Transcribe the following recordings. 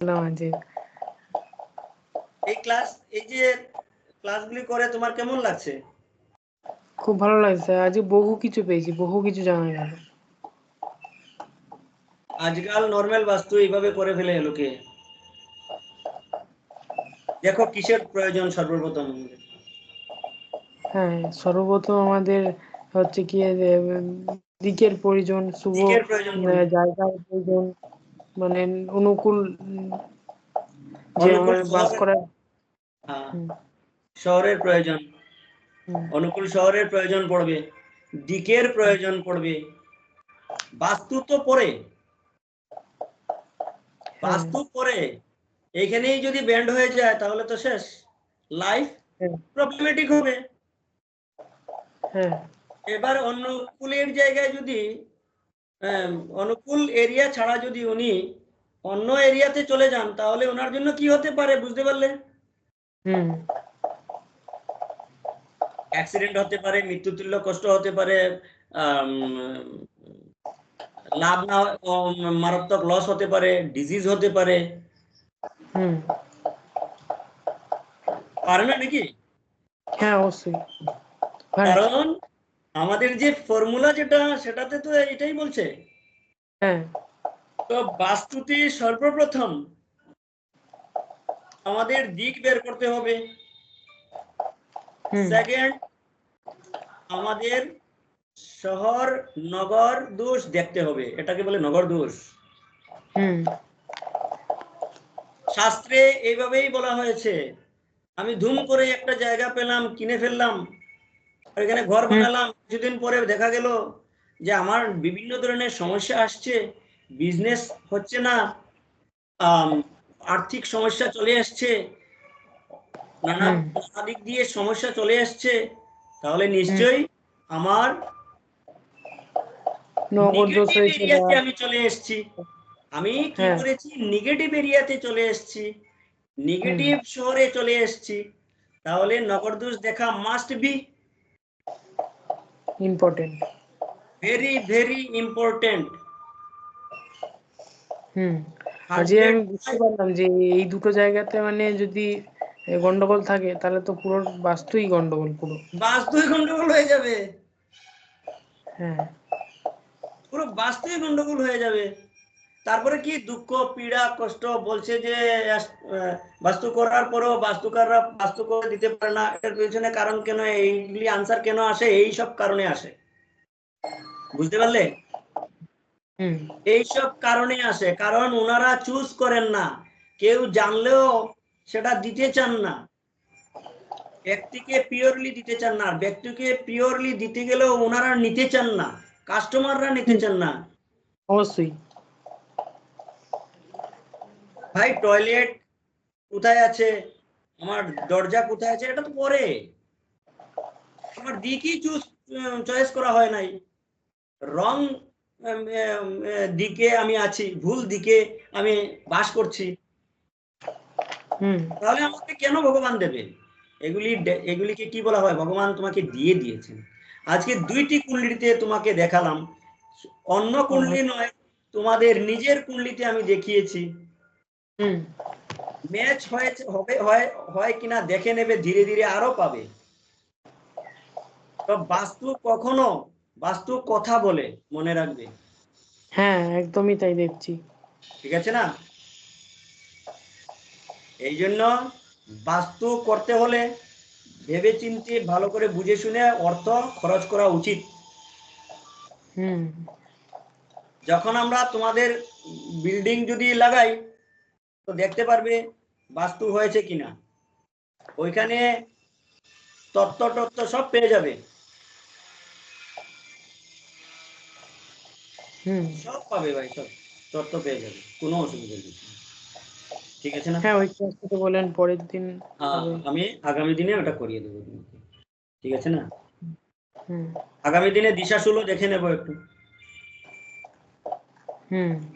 জি। এই যে ক্লাসগুলি করে তোমার কেমন লাগছে? খুব ভালো লাগছে, আজ বহু কিছু পেয়েছি, বহু কিছু জানা গেল। আজকাল নর্মাল বাস্তু এইভাবে করে ফেলে লোকে। দেখো কিসের প্রয়োজন সর্বপ্রথম? হ্যাঁ, সর্বপ্রথম আমাদের হচ্ছে কি দিকের প্রয়োজন, শুভ দিকের প্রয়োজন পড়বে, জায়গার প্রয়োজন, মানে অনুকূল যে অনুকূল আমার বাস করার। শহরের প্রয়োজন, অনুকূল শহরের প্রয়োজন পড়বে, দিকের প্রয়োজন পড়বে, বাস্তু তো পরে, বাস্তু পরে এইখানেই যদি ব্যান্ড হয়ে যায় তাহলে তো শেষ, লাইফ প্রবলেমেটিক হবে। এবার অনুকূলের জায়গায় যদি অনুকূল এরিয়া ছাড়া যদি উনি অন্য এরিয়াতে চলে যান তাহলে ওনার জন্য কি হতে পারে বুঝতে পারলে? অ্যাক্সিডেন্ট হতে পারে, মৃত্যুতুল্য কষ্ট হতে পারে, লাভ না মারাত্মক লস হতে পারে, ডিজিজ হতে পারে, পারে না নাকি? হ্যাঁ, অবশ্যই। কারণ আমাদের যে ফর্মুলা যেটা সেটাতে তো এটাই বলছে। তো বাস্তুতে সর্বপ্রথম আমাদের দিক বের করতে হবে। সেকেন্ড, আমাদের শহর নগর দোষ দেখতে হবে, এটাকে বলে নগর দোষ। শাস্ত্রে এইভাবেই বলা হয়েছে। আমি ধুম করে একটা জায়গা পেলাম, কিনে ফেললাম, এখানে ঘর বানালাম, কিছুদিন পরে দেখা গেল যে আমার বিভিন্ন ধরনের সমস্যা আসছে, বিজনেস হচ্ছে না, আর্থিক সমস্যা চলে আসছে, নানা দিক দিয়ে সমস্যা চলে আসছে, তাহলে নিশ্চয়ই আমার নেগেটিভ এরিয়াতে আমি চলে এসেছি। আমি কি করেছি? নেগেটিভ এরিয়াতে চলে এসেছি, নেগেটিভ শহরে চলে এসেছি, তাহলে নগরদোষ দেখা must be important, very very important. আজকে আমি বুঝতে পারলাম যে এই দুটো জায়গাতে মানে যদি গন্ডগোল থাকে তাহলে তো পুরো বাস্তুই গন্ডগোল, পুরো বাস্তুই গন্ডগোল হয়ে যাবে। পুরো বাস্তুই গন্ডগোল হয়ে যাবে। তারপরে কি দুঃখ পীড়া কষ্ট বলছে যে বাস্তু করার পরও বাস্তুকাররা বাস্তু করে দিতে পারে না, এর পেছনে কারণ কেন, এইগুলি আনসার কেন আসে? এই সব কারণে আসে, বুঝতে পারলে? এইসব কারণে আসে, কারণ ওনারা চুজ করেন না, কেউ জানলেও সেটা দিতে চান না, ব্যক্তিকে পিওরলি দিতে চান না, ব্যক্তিকে পিওরলি দিতে গেলেও ওনারা নিতে চান না, কাস্টমাররা নিতে চান না। অবশ্যই ভাই টয়লেট কোথায় আছে, আমার দরজা কোথায় আছে, এটা তো পরে, আমার দিকই চয়েস করা হয় নাই, রং দিকে আমি আছি, ভুল দিকে আমি বাস করছি, তাহলে আমাকে কেন ভগবান দেবে? এগুলিকে কি বলা হয়? ভগবান তোমাকে দিয়ে দিয়েছেন। আজকে দুইটি কুণ্ডলিতে তোমাকে দেখালাম, অন্য কুণ্ডলি নয়, তোমাদের নিজের কুণ্ডলিতে আমি দেখিয়েছি। ম্যাচ হয়েছে, হয় কিনা দেখে নেবে, ধীরে ধীরে আরো পাবে। তো বাস্তু কখনো, বাস্তু কথা বলে, মনে রাখবে। হ্যাঁ, একদমই তাই দেখছি। ঠিক আছে না? এই জন্য বাস্তু করতে হলে ভেবে চিন্তে ভালো করে বুঝে শুনে অর্থ খরচ করা উচিত। যখন আমরা তোমাদের বিল্ডিং যদি লাগাই তো দেখতে পারবে বাস্তু হয়েছে কিনা, ওইখানে তত্ত্ব সব পেয়ে যাবে, সব পাবে ভাই, সব তত্ত্ব পেয়ে যাবে, কোনো অসুবিধা নেই। ঠিক আছে না? হ্যাঁ, ওই ক্লাসটা বলেন পরের দিন আমি আগামী দিনে ওটা করিয়ে দেবো তোমাকে, ঠিক আছে না? আগামী দিনে দিশাশুলো দেখে নেব একটু,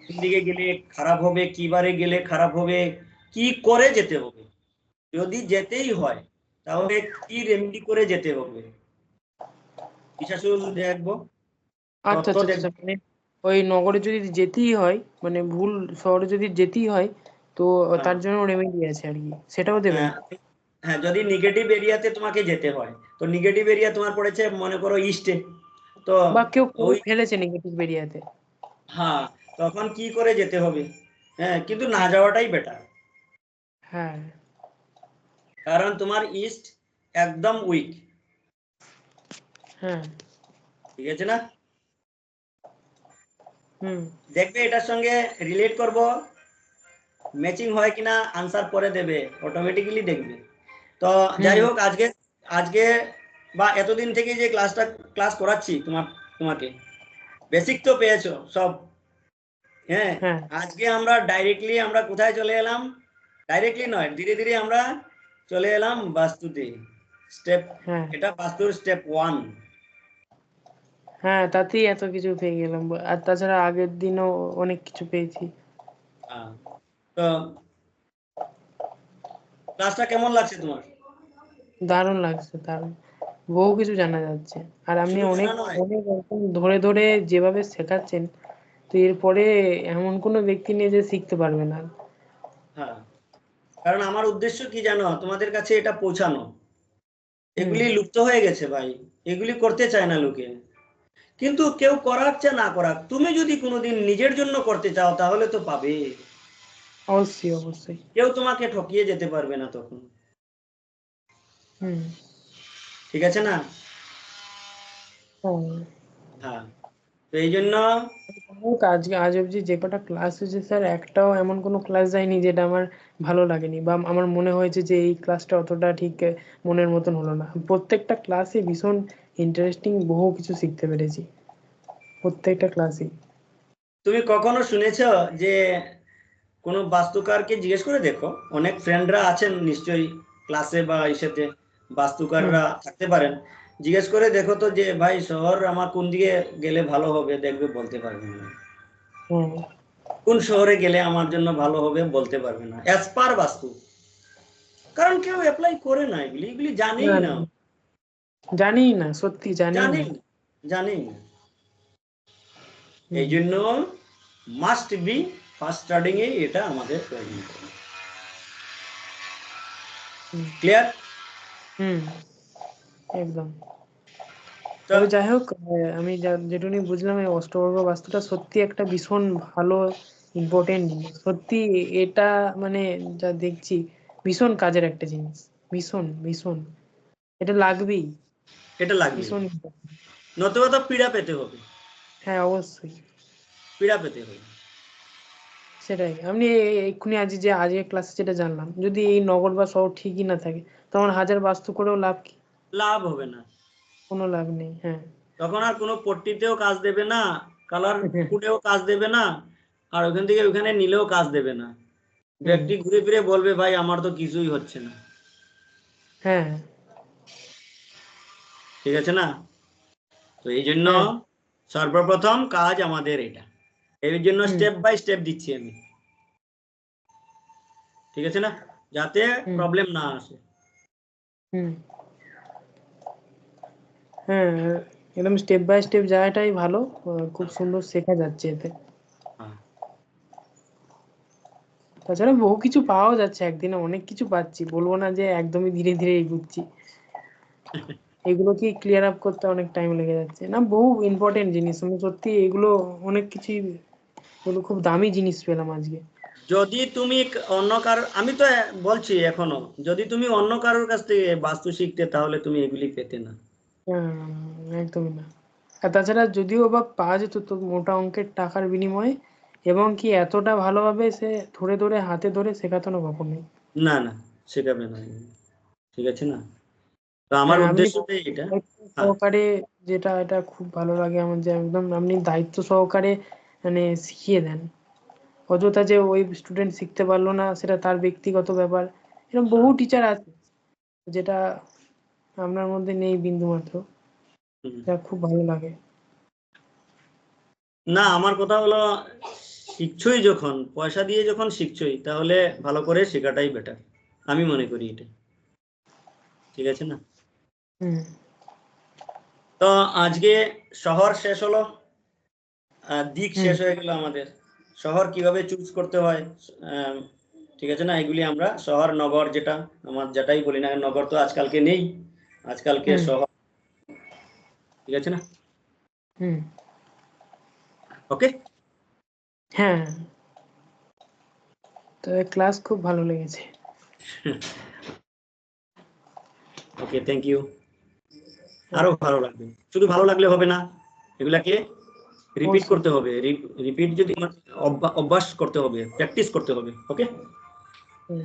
কোন দিকে গেলে খারাপ হবে, কি বারে গেলে খারাপ হবে, কি করে যেতে হবে, যদি যেতেই হয় তাহলে কি রেমেডি করে যেতে হবে, দিশাশুল দেখবো। আচ্ছা আচ্ছা, মানে ওই নগরে যদি যেতেই হয়, মানে ভুল শহরে যদি যেতেই হয় তো তার জন্য রেমেডি আছে আর কি, সেটাও দেবেন? হ্যাঁ, যদি নেগেটিভ এরিয়াতে তোমাকে যেতে হয়, তো নেগেটিভ এরিয়া তোমার পড়েছে মনে করো ইস্টে, তো বা কেউ ওই ফেলেছে নেগেটিভ এরিয়াতে, হ্যাঁ তখন কি করে যেতে হবে? হ্যাঁ, কিন্তু না যাওয়াটাই বেটার, হ্যাঁ কারণ তোমার ইস্ট একদম উইক, হ্যাঁ ঠিক আছে না? হুম দেখবে এটার সঙ্গে রিলেট করব, ম্যাচিং হয় কিনা আনসার পরে দেবে, অটোমেটিক্যালি দেখবে। তো যাই হোক, আজকে বা এতদিন থেকে যে ক্লাস করাচ্ছি তোমাকে বেসিক তো পেয়েছো সব। হ্যাঁ, হ্যাঁ আজকে আমরা ডাইরেক্টলি আমরা কোথায় চলে এলাম? ডাইরেক্টলি নয়, ধীরে ধীরে আমরা চলে এলাম বাস্তুতে। স্টেপ, হ্যাঁ এটা বাস্তুর স্টেপ 1। হ্যাঁ, তাতেই এত কিছু পেয়ে গেলাম, আর তাছাড়া আগের দিনও অনেক কিছু পেয়েছি। তো ক্লাসটা কেমন লাগছে তোমার? দারুণ লাগছে, দারুণ, বহু কিছু জানা যাচ্ছে। আর আপনি শুধু অনেক জানা নয়, অনেক রকম ধরে ধরে যেভাবে শেখাচ্ছেন, তো এরপরে এমন কোনো ব্যক্তি নেই যে শিখতে পারবে না। হ্যাঁ, কারণ আমার উদ্দেশ্য কি জানো, তোমাদের কাছে এটা পৌঁছানো। এগুলি লুপ্ত হয়ে গেছে ভাই, এগুলি করতে চায় না লোকে, কিন্তু কেউ করাক চা না করাক, তুমি যদি কোনোদিন নিজের জন্য করতে চাও তাহলে তো পাবে। অবশ্যই অবশ্যই। কেউ তোমাকে ঠকিয়ে যেতে পারবে না তখন, হুম ঠিক আছে না? হ্যাঁ, হ্যাঁ, তো এই জন্য আজকে আজ অবধি যে কটা ক্লাস হয়েছে স্যার, একটাও এমন কোনো ক্লাস যায়নি যেটা আমার ভালো লাগেনি বা আমার মনে হয়েছে যে এই ক্লাসটা অতটা ঠিক মনের মতন হলো না। প্রত্যেকটা ক্লাসে ভীষণ ইন্টারেস্টিং, বহু কিছু শিখতে পেরেছি প্রত্যেকটা ক্লাসেই। তুমি কখনো শুনেছ যে কোনো বাস্তুকারকে জিজ্ঞেস করে দেখো, অনেক ফ্রেন্ডরা আছেন নিশ্চয়ই ক্লাসে বা ইসেতে, হুম বাস্তুকাররা থাকতে পারেন, জিজ্ঞেস করে দেখো তো যে ভাই শহর আমার কোন দিকে গেলে ভালো হবে, দেখবে বলতে পারবে না। হুম কোন শহরে গেলে আমার জন্য ভালো হবে বলতে পারবে না, অ্যাজ পার বাস্তু, কারণ কেউ অ্যাপ্লাই করে না, এগুলি এগুলি জানেই না না, না, জানি না, সত্যি জানি না। জানেই না, জানেই না। এই হুম জন্য মাস্ট বি ফার্স্ট স্টার্টিং এ এটা আমাদের প্রয়োজন। হুম ক্লিয়ার? হুম, একদম। তো তবে যাই হোক, আমি যেটুকুনি বুঝলাম, এই অষ্টবর্গ বাস্তুটা সত্যি একটা ভীষণ ভালো ইম্পর্টেন্ট জিনিস, সত্যি। এটা মানে যা দেখছি, ভীষণ কাজের একটা জিনিস, ভীষণ ভীষণ, এটা লাগবেই, এটা লাগবেই, ভীষণ। নতুবা তো পীড়া পেতে হবে, হ্যাঁ অবশ্যই, পীড়া পেতে হবে। সেটাই। আপনি এক্ষুনি আজকে ক্লাসে যেটা জানলাম, যদি এই নগর বা শহর ঠিকই না থাকে, তখন হাজার বাস্তু করেও লাভ কি? লাভ হবে না, কোনো লাভ নেই। হ্যাঁ তখন আর কোনো পট্টিতেও কাজ দেবে না, কালার ফুটেও কাজ দেবে না, আর ওখান থেকে ওখানে নিলেও কাজ দেবে না। হুম ব্যক্তি ঘুরে ফিরে বলবে ভাই আমার তো কিছুই হচ্ছে না, হ্যাঁ ঠিক আছে না? তো এই জন্য হ্যাঁ সর্বপ্রথম কাজ আমাদের এটা, এর জন্য হুম স্টেপ বাই স্টেপ দিচ্ছি আমি, ঠিক আছে না, যাতে হুম প্রবলেম না আসে। হুম হ্যাঁ, একদম স্টেপ বাই স্টেপ যাওয়াটাই ভালো। খুব সুন্দর শেখা যাচ্ছে এতে। হ্যাঁ, তাছাড়া বহু কিছু পাওয়াও যাচ্ছে, একদিনে অনেক কিছু পাচ্ছি, বলবো না যে একদমই ধীরে ধীরে এগুচ্ছি। এগুলোকে ক্লিয়ার আপ করতে অনেক টাইম লেগে যাচ্ছে না, বহু ইম্পর্টেন্ট জিনিস, আমি সত্যি এগুলো অনেক কিছুই, এগুলো খুব দামি জিনিস পেলাম আজকে। যদি তুমি অন্য কারোর, আমি তো বলছি এখনো, যদি তুমি অন্য কারোর কাছ থেকে বাস্তু শিখতে তাহলে তুমি এগুলি পেতে না। একদমই না। আর তাছাড়া যদিও বা পাওয়া যেত, তো মোটা অঙ্কের টাকার বিনিময়ে, এবং কি এতটা ভালোভাবে সে ধরে ধরে হাতে ধরে শেখাতো না কখনোই। না না, শেখাবে না, ঠিক আছে না? তো আমার হ্যাঁ, আপনি উদ্দেশ্যটাই এটা। দায়িত্ব হ্যাঁ, সহকারে, যেটা এটা খুব ভালো লাগে আমার, যে একদম আপনি দায়িত্ব সহকারে মানে শিখিয়ে দেন। অযথা যে ওই স্টুডেন্ট শিখতে পারলো না, সেটা তার ব্যক্তিগত ব্যাপার, এরকম বহু হ্যাঁ, টিচার আছে, যেটা আপনার মধ্যে নেই বিন্দুমাত্র। হুম। যা খুব ভালো লাগে। না, আমার কথা হলো শিখছই যখন, পয়সা দিয়ে যখন শিখছই, তাহলে ভালো করে শেখাটাই বেটার, আমি মনে করি এটা, ঠিক আছে না? হুম তো আজকে শহর শেষ হলো, দিক হুম শেষ হয়ে গেল আমাদের, শহর কিভাবে চুজ করতে হয়, ঠিক আছে না? এগুলি আমরা শহর নগর যেটা আমার যেটাই বলি না, নগর তো আজকালকে নেই, আজকালকে হুম। শহর। ঠিক আছে না? হুম। ওকে, হ্যাঁ, তো ক্লাস খুব ভালো লেগেছে। ওকে, থ্যাংক ইউ। আরো ভালো লাগবে, শুধু ভালো লাগলে হবে না, এগুলাকে রিপিট অবশ্যই। করতে হবে। রিপিট যদি অভ্যাস করতে হবে, প্র্যাকটিস করতে হবে। ওকে। হুম।